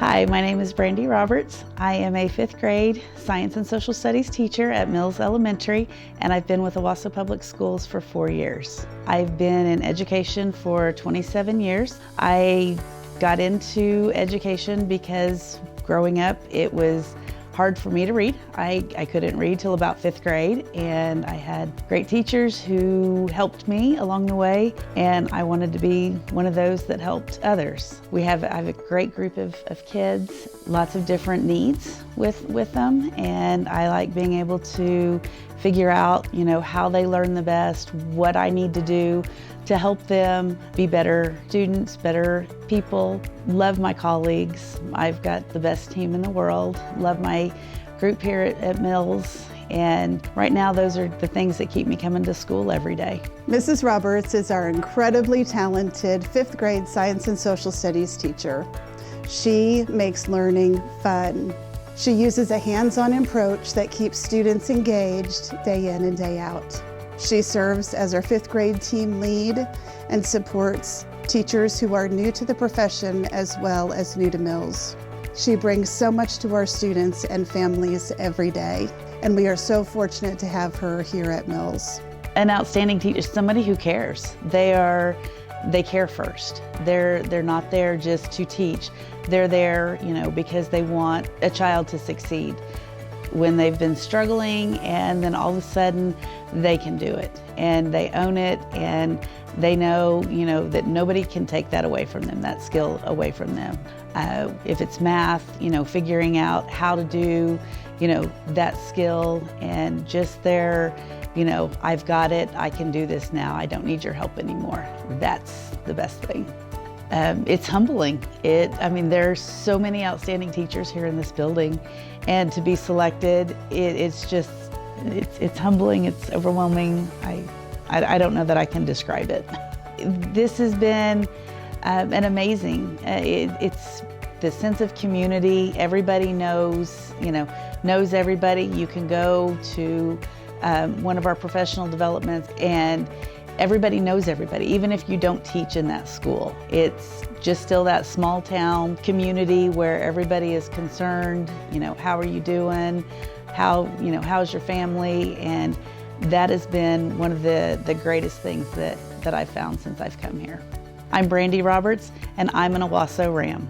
Hi, my name is Brandy Roberts. I am a 5th grade science and social studies teacher at Mills Elementary, and I've been with Owasso Public Schools for 4 years. I've been in education for 27 years. I got into education because growing up it was hard for me to read. I couldn't read till about 5th grade, and I had great teachers who helped me along the way, and I wanted to be one of those that helped others. I have a great group of kids, lots of different needs with them, and I like being able to figure out, how they learn the best, what I need to do to help them be better students, better people. Love my colleagues. I've got the best team in the world. Love my group here at Mills. And right now, those are the things that keep me coming to school every day. Mrs. Roberts is our incredibly talented 5th grade science and social studies teacher. She makes learning fun. She uses a hands-on approach that keeps students engaged day in and day out. She serves as our 5th grade team lead and supports teachers who are new to the profession as well as new to Mills. She brings so much to our students and families every day, and we are so fortunate to have her here at Mills. An outstanding teacher is somebody who cares. They care first. They're not there just to teach. They're there, because they want a child to succeed. When they've been struggling and then all of a sudden they can do it and they own it, and they know, that nobody can take that away from them, that skill away from them. If it's math, figuring out how to do, that skill, and just their, I've got it, I can do this now, I don't need your help anymore. That's the best thing. It's humbling. There's so many outstanding teachers here in this building, and to be selected, it's humbling, it's overwhelming. I don't know that I can describe it. This has been an amazing, it's the sense of community. Everybody knows everybody. You can go to one of our professional developments and everybody knows everybody, even if you don't teach in that school. It's just still that small town community where everybody is concerned, how are you doing? How's your family? And that has been one of the greatest things that I've found since I've come here. I'm Brandy Roberts, and I'm an Owasso Ram.